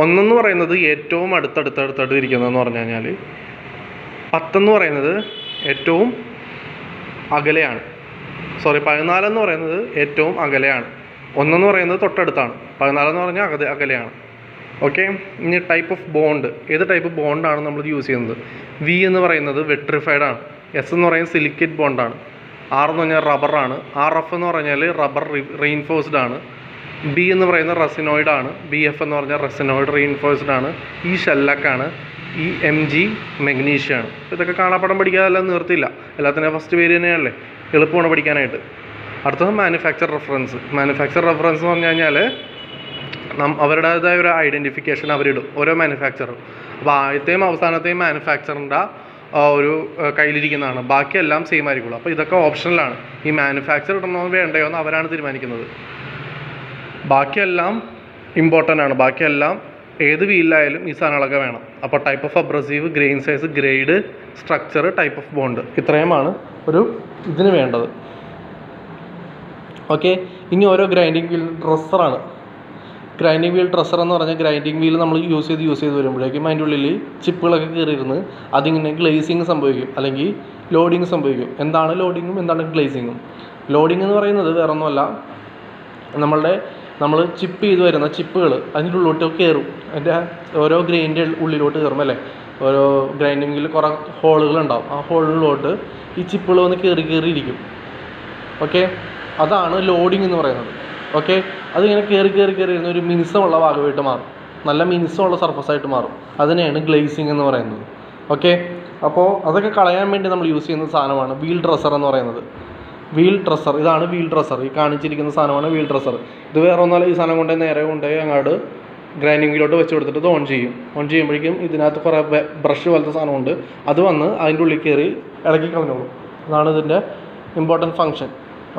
ഒന്നെന്ന് പറയുന്നത് ഏറ്റവും അടുത്തടുത്ത് ഇരിക്കുന്നതെന്ന് പറഞ്ഞു കഴിഞ്ഞാൽ 10 എന്ന് പറയുന്നത് ഏറ്റവും അകലെയാണ്. 14 എന്ന് പറയുന്നത് ഏറ്റവും അകലെയാണ്. 1 എന്ന് പറയുന്നത് തൊട്ടടുത്താണ്. 14 എന്ന് പറഞ്ഞാൽ അകലെയാണ്. ഓക്കെ. ഇനി ടൈപ്പ് ഓഫ് ബോണ്ട്, ഏത് ടൈപ്പ് ബോണ്ടാണ് നമ്മൾ യൂസ് ചെയ്യുന്നത്? വി എന്ന് പറയുന്നത് വെട്രിഫൈഡ് ആണ്. എസ് എന്ന് പറയുന്നത് സിലിക്കേറ്റ് ബോണ്ടാണ്. ആർ എന്ന് പറഞ്ഞാൽ റബ്ബറാണ്. ആർ എഫ് എന്ന് പറഞ്ഞാൽ റബ്ബർ റീഇൻഫോഴ്സ്ഡ് ആണ്. ബി എന്ന് പറയുന്നത് റെസിനോയിഡ് ആണ്. ബി എഫ് എന്ന് പറഞ്ഞാൽ റെസിനോയിഡ് റീഇൻഫോഴ്സ്ഡ് ആണ്. ഈ ഷെല്ലക്കാണ്. ഈ എം ജി മെഗ്നീഷ്യാണ്. ഇതൊക്കെ കാണാപ്പാടം പഠിക്കാതെല്ലാം നിർത്തില്ല. എല്ലാത്തിനും ഫസ്റ്റ് പേര് തന്നെയല്ലേ, എളുപ്പമാണ് പഠിക്കാനായിട്ട്. അടുത്തത് മാനുഫാക്ചർ റെഫറൻസ്. മാനുഫാക്ചർ റെഫറൻസ് എന്ന് പറഞ്ഞു കഴിഞ്ഞാൽ അവരുടേതായ ഒരു ഐഡൻറ്റിഫിക്കേഷൻ അവരിടും ഓരോ മാനുഫാക്ചറും. അപ്പോൾ ആദ്യത്തെയും അവസാനത്തെയും മാനുഫാക്ചറിൻ്റെ ഒരു കയ്യിലിരിക്കുന്നതാണ്. ബാക്കിയെല്ലാം സെയിം ആയിരിക്കുള്ളൂ. അപ്പോൾ ഇതൊക്കെ ഓപ്ഷണലാണ്. ഈ മാനുഫാക്ചർ ഇടണോ വേണ്ടയോ എന്ന് അവരാണ് തീരുമാനിക്കുന്നത്. ബാക്കിയെല്ലാം ഇമ്പോർട്ടൻ്റ് ആണ്. ബാക്കിയെല്ലാം ഏത് വീലിലായാലും ഈ സാധനങ്ങളൊക്കെ വേണം. അപ്പോൾ type of abrasive, grain size, grade, structure, type of bond, ഇത്രയുമാണ് ഒരു ഇതിന് വേണ്ടത്. ഓക്കെ. ഇനി ഓരോ ഗ്രൈൻഡിങ് വീൽ ഡ്രസ്സറാണ്. ഗ്രൈൻഡിങ് വീൽ ഡ്രസ്സർ എന്ന് പറഞ്ഞാൽ ഗ്രൈൻഡിങ് വീൽ നമ്മൾ യൂസ് ചെയ്ത് വരുമ്പോഴേക്കും അതിൻ്റെ ഉള്ളിൽ ചിപ്പുകളൊക്കെ കയറിയിരുന്ന് അതിങ്ങനെ ഗ്ലേസിങ് സംഭവിക്കും, അല്ലെങ്കിൽ ലോഡിങ് സംഭവിക്കും. എന്താണ് ലോഡിങ്ങും എന്താണ് ഗ്ലേസിങ്ങും? ലോഡിങ് എന്ന് പറയുന്നത് വേറെ ഒന്നുമല്ല, നമ്മൾ ചിപ്പ് ചെയ്ത് വരുന്ന ചിപ്പുകൾ അതിൻ്റെ ഉള്ളിലോട്ട് കയറും. അതിൻ്റെ ഓരോ ഗ്രൈൻ്റെ ഉള്ളിലോട്ട് കയറും അല്ലേ. ഓരോ ഗ്രൈൻഡിങ്ങിൽ കുറേ ഹോളുകളുണ്ടാവും. ആ ഹോളിലോട്ട് ഈ ചിപ്പുകൾ വന്ന് കയറിയിരിക്കും. ഓക്കെ. അതാണ് ലോഡിങ് എന്ന് പറയുന്നത്. ഓക്കെ. അതിങ്ങനെ കയറി ഇരുന്ന ഒരു മിനുസമുള്ള ഭാഗമായിട്ട് മാറും. നല്ല മിനുസമുള്ള സർഫസായിട്ട് മാറും. അതിനെയാണ് ഗ്ലേസിങ് എന്ന് പറയുന്നത്. ഓക്കെ. അപ്പോൾ അതൊക്കെ കളയാൻ വേണ്ടി നമ്മൾ യൂസ് ചെയ്യുന്ന സാധനമാണ് വീൽ ഡ്രസ്സർ എന്ന് പറയുന്നത്. വീൽ ഡ്രസ്സർ, ഇതാണ് വീൽ ഡ്രസ്സർ. ഈ കാണിച്ചിരിക്കുന്ന സാധനമാണ് വീൽ ഡ്രസ്സർ. ഇത് വേറെ ഒന്നുമല്ല, ഈ സാധനം നേരെ കൊണ്ടുപോയി അങ്ങോട്ട് ഗ്രൈൻഡിങ് വീലോട്ട് വെച്ച് കൊടുത്തിട്ട് ഇത് ഓൺ ചെയ്യും. ഓൺ ചെയ്യുമ്പോഴേക്കും ഇതിനകത്ത് കുറേ ബ്രഷ് പോലത്തെ സാധനമുണ്ട്. അത് വന്ന് അതിൻ്റെ ഉള്ളിൽ കയറി ഇളക്കി കളഞ്ഞോളും. അതാണ് ഇതിൻ്റെ ഇമ്പോർട്ടൻറ്റ് ഫങ്ഷൻ.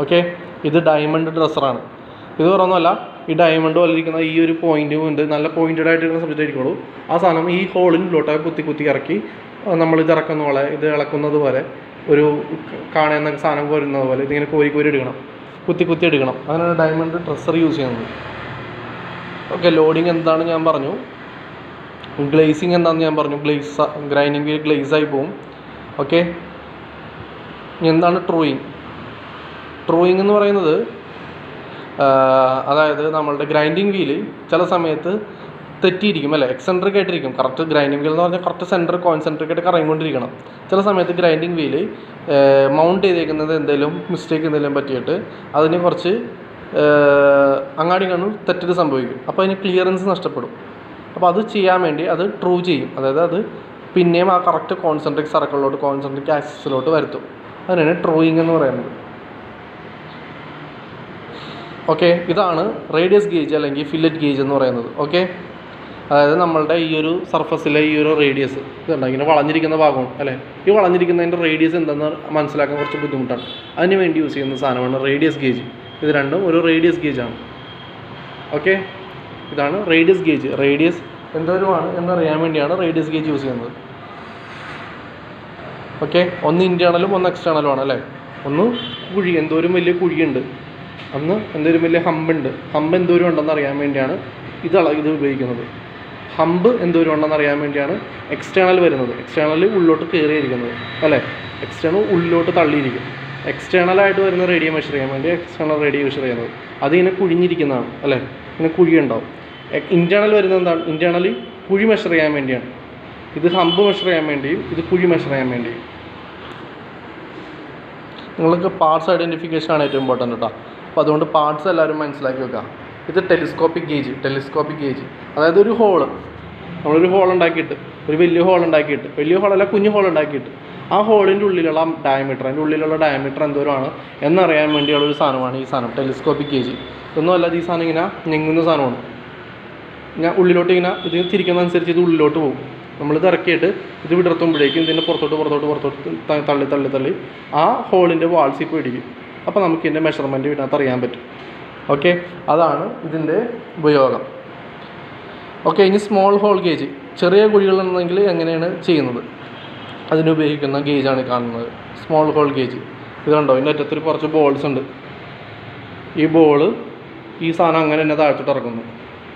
ഓക്കെ. ഇത് ഡയമണ്ട് ഡ്രസ്സറാണ്. ഇത് വേറെ ഒന്നുമല്ല, ഈ ഡയമണ്ട് പോലെ ഇരിക്കുന്ന ഈ ഒരു പോയിൻറ്റും ഉണ്ട്, നല്ല പോയിൻറ്റഡ് ആയിട്ടിരിക്കുന്ന സബ്ജക്റ്റ് ആയിരിക്കുള്ളൂ. ആ സാധനം ഈ ഹോളിലോട്ട് കുത്തി ഇറക്കി നമ്മളിത് ഇറക്കുന്ന പോലെ, ഇത് ഇളക്കുന്നത് പോലെ, ഒരു കാണുന്ന സാധനം കോരുന്നത് പോലെ ഇതിങ്ങനെ കോരി എടുക്കണം, കുത്തി എടുക്കണം. അങ്ങനെയാണ് ഡയമണ്ട് ഡ്രസ്സർ യൂസ് ചെയ്യുന്നത്. ഓക്കെ. ലോഡിങ് എന്താണ് ഞാൻ പറഞ്ഞു. ഗ്ലേസിങ് എന്താണെന്ന് ഞാൻ പറഞ്ഞു. ഗ്രൈൻഡിങ് വീൽ ഗ്ലേസായി പോവും. ഓക്കെ. എന്താണ് ട്രൂയിങ്? ട്രൂയിങ് എന്ന് പറയുന്നത് അതായത് നമ്മളുടെ ഗ്രൈൻഡിങ് വീല് ചില സമയത്ത് തെറ്റിയിരിക്കും അല്ലേ, എക്സെൻട്രിക് ആയിട്ടിരിക്കും. കറക്റ്റ് ഗ്രൈൻഡിങ് വീൽ എന്ന് പറഞ്ഞാൽ കറക്റ്റ് സെൻറ്റർ കോൺസെൻട്രിക് ആയിട്ട് കറങ്ങിക്കൊണ്ടിരിക്കണം. ചില സമയത്ത് ഗ്രൈൻഡിങ് വീല് മൗണ്ട് ചെയ്തേക്കുന്നത് എന്തെങ്കിലും മിസ്റ്റേക്ക് എന്തെങ്കിലും പറ്റിയിട്ട് അതിന് കുറച്ച് അങ്ങാടി കാണും തെറ്റിട്ട് സംഭവിക്കും. അപ്പോൾ അതിന് ക്ലിയറൻസ് നഷ്ടപ്പെടും. അപ്പോൾ അത് ചെയ്യാൻ വേണ്ടി അത് ട്രൂ ചെയ്യും. അതായത് അത് പിന്നെയും ആ കറക്റ്റ് കോൺസെൻട്രിക് സർക്കിളിലോട്ട്, കോൺസെൻട്രിക് ആക്സിസിലോട്ട് വരുത്തും. അതിനാണ് ട്രൂയിങ് എന്ന് പറയുന്നത്. ഓക്കെ. ഇതാണ് റേഡിയസ് ഗേജ് അല്ലെങ്കിൽ ഫില്ലറ്റ് ഗേജ് എന്ന് പറയുന്നത്. ഓക്കെ. അതായത് നമ്മളുടെ ഈ ഒരു സർഫസിലെ ഈ ഒരു റേഡിയസ് ഇതുണ്ട്, ഇങ്ങനെ വളഞ്ഞിരിക്കുന്ന ഭാഗമാണ് അല്ലേ. ഈ വളഞ്ഞിരിക്കുന്നതിൻ്റെ റേഡിയസ് എന്താണെന്ന് മനസ്സിലാക്കാൻ കുറച്ച് ബുദ്ധിമുട്ടാണ്. അതിന് വേണ്ടി യൂസ് ചെയ്യുന്ന സാധനമാണ് റേഡിയസ് ഗേജ്. ഇത് രണ്ടും ഒരു റേഡിയസ് ഗേജാണ്. ഓക്കെ. ഇതാണ് റേഡിയസ് ഗേജ്. റേഡിയസ് എന്തോരമാണ് എന്നറിയാൻ വേണ്ടിയാണ് റേഡിയസ് ഗേജ് യൂസ് ചെയ്യുന്നത്. ഓക്കെ. ഒന്ന് ഇൻറ്റേർണലും ഒന്ന് എക്സ്റ്റേണലും ആണ് അല്ലേ. ഒന്ന് കുഴി, എന്തോരം വലിയ കുഴിയുണ്ട്, അന്ന് എന്തോരം വലിയ ഹമ്പുണ്ട്. ഹമ്പ് എന്തോരം ഉണ്ടെന്ന് അറിയാൻ വേണ്ടിയാണ് ഇത് ഉപയോഗിക്കുന്നത്. ഹമ്പ് എന്തോരം ഉണ്ടെന്ന് അറിയാൻ വേണ്ടിയാണ് എക്സ്റ്റേണൽ വരുന്നത്. എക്സ്റ്റേണൽ ഉള്ളിലോട്ട് കയറിയിരിക്കുന്നത് അല്ലേ. എക്സ്റ്റേണൽ ഉള്ളിലോട്ട് തള്ളിയിരിക്കും. എക്സ്റ്റേണലായിട്ട് വരുന്ന റേഡിയോ മെഷർ ചെയ്യാൻ വേണ്ടി എക്സ്റ്റേണൽ റേഡിയോ മെഷർ ചെയ്യുന്നത്. അതിങ്ങനെ കുഴിഞ്ഞിരിക്കുന്നതാണ് അല്ലേ, ഇങ്ങനെ കുഴി ഉണ്ടാവും. ഇൻറ്റേർണൽ വരുന്നത് എന്താണ്? ഇൻറ്റേർണലി കുഴി മെഷർ ചെയ്യാൻ വേണ്ടിയാണ്. ഇത് ഹമ്പ് മെഷർ ചെയ്യാൻ വേണ്ടിയും ഇത് കുഴി മെഷർ ചെയ്യാൻ വേണ്ടിയും. നിങ്ങൾക്ക് പാർട്സ് ഐഡൻറ്റിഫിക്കേഷൻ ആണ് ഏറ്റവും ഇമ്പോർട്ടൻ്റ് കേട്ടോ. അപ്പോൾ അതുകൊണ്ട് പാർട്സ് എല്ലാവരും മനസ്സിലാക്കി വെക്കുക. ഇത് ടെലിസ്കോപ്പിക് ഗേജ്. അതായത് ഒരു ഹോള്, നമ്മളൊരു ഹോൾ ഉണ്ടാക്കിയിട്ട്, ഒരു വലിയ ഹോൾ ഉണ്ടാക്കിയിട്ട്, വലിയ ഹോളല്ല കുഞ്ഞു ഹോൾ ഉണ്ടാക്കിയിട്ട്, ആ ഹോളിൻ്റെ ഉള്ളിലുള്ള ഡയമീറ്റർ, അതിൻ്റെ ഉള്ളിലുള്ള ഡയമീറ്റർ എന്തോരമാണ് എന്നറിയാൻ വേണ്ടിയുള്ള ഒരു സാധനമാണ് ഈ സാധനം ടെലിസ്കോപ്പിക് ഗേജ്. ഇതൊന്നും അല്ലാതെ ഈ സാധനം ഇങ്ങനെ ഞെങ്ങുന്ന സാധനമാണ്. ഞാൻ ഉള്ളിലോട്ട് ഇങ്ങനെ ഇത് തിരിക്കുന്നതനുസരിച്ച് ഇത് ഉള്ളിലോട്ട് പോകും. നമ്മളിത് ഇറക്കിയിട്ട് ഇത് വിടർത്തുമ്പോഴേക്കും ഇതിൻ്റെ പുറത്തോട്ട് തള്ളി ആ ഹോളിൻ്റെ വാൾസിൽ പോയി ഇടിക്കും. അപ്പോൾ നമുക്ക് ഇതിൻ്റെ മെഷർമെൻറ്റ് ഇതിനകത്ത് അറിയാൻ പറ്റും. ഓക്കെ. അതാണ് ഇതിൻ്റെ ഉപയോഗം. ഓക്കെ. ഇനി സ്മോൾ ഹോൾ ഗേജ്, ചെറിയ കുഴികളുണ്ടെങ്കിൽ എങ്ങനെയാണ് ചെയ്യുന്നത്, അതിനുപയോഗിക്കുന്ന ഗേജാണ് കാണുന്നത്. സ്മോൾ ഹോൾ ഗേജ് ഇത് കണ്ടോ, ഇതിൻ്റെ അറ്റത്തിൽ കുറച്ച് ബോൾസ് ഉണ്ട്. ഈ ബോള് ഈ സാധനം അങ്ങനെ തന്നെ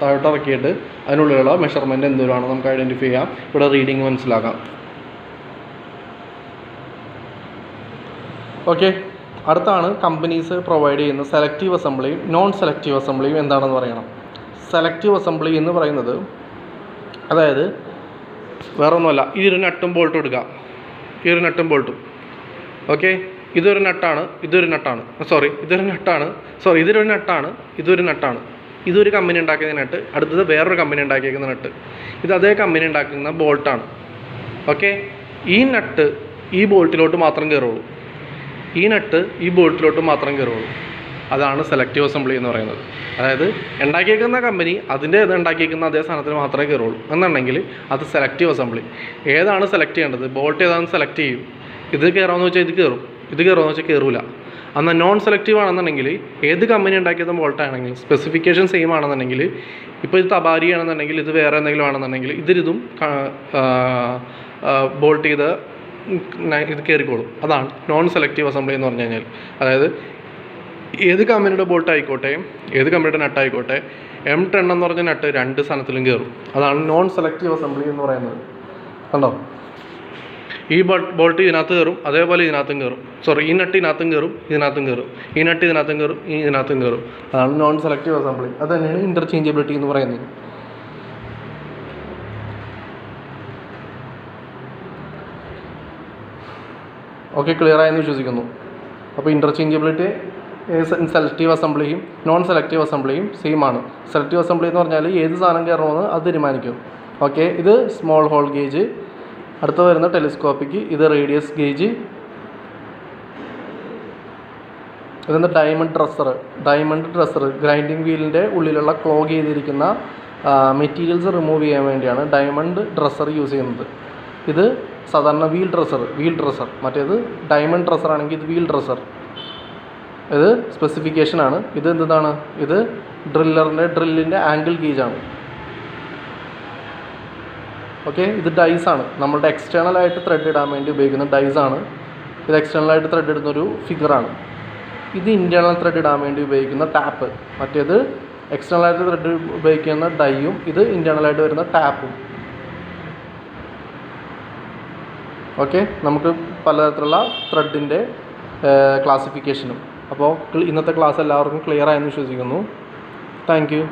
താഴോട്ട് ഇറക്കിയിട്ട് അതിനുള്ളിലുള്ള മെഷർമെൻറ്റ് എന്തോരമാണ് നമുക്ക് ഐഡൻറ്റിഫൈ ചെയ്യാം. ഇവിടെ റീഡിങ് മനസ്സിലാക്കാം. ഓക്കെ, അടുത്താണ് കമ്പനീസ് പ്രൊവൈഡ് ചെയ്യുന്ന സെലക്റ്റീവ് അസംബ്ലിയും നോൺ സെലക്റ്റീവ് അസംബ്ലിയും എന്താണെന്ന് പറയണം. സെലക്റ്റീവ് അസംബ്ലി എന്ന് പറയുന്നത് അതായത് വേറെ ഒന്നുമല്ല, ഈ ഒരു നട്ടും ബോൾട്ടും എടുക്കുക, ഈ ഒരു നട്ടും ബോൾട്ടും. ഓക്കെ, ഇതൊരു നട്ടാണ്, ഇതൊരു നട്ടാണ്, ഇതൊരു നട്ടാണ്, ഇതൊരു കമ്പനി ഉണ്ടാക്കിയ നട്ട്, അടുത്തത് വേറൊരു കമ്പനി ഉണ്ടാക്കിയിരിക്കുന്ന നട്ട്, ഇത് അതേ കമ്പനി ഉണ്ടാക്കുന്ന ബോൾട്ടാണ്. ഓക്കെ, ഈ നട്ട് ഈ ബോൾട്ടിലോട്ട് മാത്രം കയറുള്ളൂ, ഈ നട്ട് ഈ ബോൾട്ടിലോട്ട് മാത്രം കയറുള്ളൂ. അതാണ് സെലക്റ്റീവ് അസംബ്ലി എന്ന് പറയുന്നത്. അതായത് ഉണ്ടാക്കിയേക്കുന്ന കമ്പനി അതിൻ്റെ ഉണ്ടാക്കിയേക്കുന്ന അതേ സാധനത്തിന് മാത്രമേ കയറുള്ളൂ എന്നുണ്ടെങ്കിൽ അത് സെലക്റ്റീവ് അസംബ്ലി. ഏതാണ് സെലക്ട് ചെയ്യേണ്ടത്, ബോൾട്ട് ഏതാണെന്ന് സെലക്ട് ചെയ്യും. ഇത് കയറാമെന്ന് വെച്ചാൽ ഇത് കയറും, ഇത് കയറുമെന്ന് വെച്ചാൽ കയറില്ല. എന്നാൽ നോൺ സെലക്റ്റീവ് ആണെന്നുണ്ടെങ്കിൽ ഏത് കമ്പനി ഉണ്ടാക്കിയത് ബോൾട്ടാണെങ്കിൽ സ്പെസിഫിക്കേഷൻ സെയിം ആണെന്നുണ്ടെങ്കിൽ, ഇപ്പോൾ ഇത് തബാരി ആണെന്നുണ്ടെങ്കിൽ ഇത് വേറെ എന്തെങ്കിലും ആണെന്നുണ്ടെങ്കിൽ ഇതിരിതും ബോൾട്ട് ചെയ്ത് ഇത് കയറിക്കോളും. അതാണ് നോൺ സെലക്റ്റീവ് അസംബ്ലി എന്ന് പറഞ്ഞു കഴിഞ്ഞാൽ. അതായത് ഏത് കമ്പനിയുടെ ബോൾട്ട് ആയിക്കോട്ടെ, ഏത് കമ്പനിയുടെ നട്ടായിക്കോട്ടെ, M10 എന്ന് പറഞ്ഞ നട്ട് രണ്ട് സാധനത്തിലും കയറും. അതാണ് നോൺ സെലക്റ്റീവ് അസംബ്ലി എന്ന് പറയുന്നത്. കണ്ടോ, ഈ ബോൾട്ട് ഇതിനകത്ത് കയറും, അതേപോലെ ഇതിനകത്തും കയറും. ഈ നട്ട് ഇതിനകത്തും കയറും, ഇതിനകത്തും കയറും, ഈ നട്ട് ഇതിനകത്തും കയറും, ഇതിനകത്തും കയറും. അതാണ് നോൺ സെലക്റ്റീവ് അസംബ്ലി. അത് തന്നെയാണ് ഇൻ്റർചേഞ്ചബിലിറ്റി എന്ന് പറയുന്നത്. ഓക്കെ, ക്ലിയർ ആയെന്ന് വിശ്വസിക്കുന്നു. അപ്പോൾ ഇൻ്റർചേഞ്ചബിലിറ്റി സെലക്റ്റീവ് അസംബ്ലിയും നോൺ സെലക്റ്റീവ് അസംബ്ലിയും സെയിം ആണ്. സെലക്റ്റീവ് അസംബ്ലി എന്ന് പറഞ്ഞാൽ ഏത് സാധനം കയറണമെന്ന് അത് തീരുമാനിക്കും. ഓക്കെ, ഇത് സ്മോൾ ഹോൾ ഗേജ്, അടുത്ത് വരുന്ന ടെലിസ്കോപ്പിക്ക് ഇത് റേഡിയസ് ഗേജ്, ഇതെന്താ ഡയമണ്ട് ഡ്രസ്സർ ഗ്രൈൻഡിങ് വീലിൻ്റെ ഉള്ളിലുള്ള ക്ലോഗ് ചെയ്തിരിക്കുന്ന മെറ്റീരിയൽസ് റിമൂവ് ചെയ്യാൻ വേണ്ടിയാണ് ഡയമണ്ട് ഡ്രസ്സർ യൂസ് ചെയ്യുന്നത്. ഇത് സാധാരണ വീൽ ഡ്രസ്സർ, മറ്റേത് ഡയമണ്ട് ഡ്രസ്സർ ആണെങ്കിൽ ഇത് വീൽ ഡ്രസ്സർ. ഇത് സ്പെസിഫിക്കേഷനാണ്. ഇത് എന്താണ്, ഇത് ഡ്രില്ലിൻ്റെ ആംഗിൾ ഗേജാണ്. ഓക്കെ, ഇത് ഡൈസാണ്, നമ്മളുടെ എക്സ്റ്റേണലായിട്ട് ത്രെഡ് ഇടാൻ വേണ്ടി ഉപയോഗിക്കുന്ന ഡൈസാണ്. ഇത് എക്സ്റ്റേണലായിട്ട് ത്രെഡ് ഇടുന്നൊരു ഫിഗറാണ്. ഇത് ഇൻറ്റേർണൽ ത്രെഡ് ഇടാൻ വേണ്ടി ഉപയോഗിക്കുന്ന ടാപ്പ്, മറ്റേത് എക്സ്റ്റേണലായിട്ട് ത്രെഡ് ഉപയോഗിക്കുന്ന ഡൈയും ഇത് ഇൻറ്റേർണലായിട്ട് വരുന്ന ടാപ്പും. ഓക്കെ, നമുക്ക് പലതരത്തിലുള്ള ത്രെഡിൻ്റെ ക്ലാസിഫിക്കേഷനും. അപ്പോൾ ഇന്നത്തെ ക്ലാസ് എല്ലാവർക്കും ക്ലിയർ ആയെന്ന് വിശ്വസിക്കുന്നു. Thank you.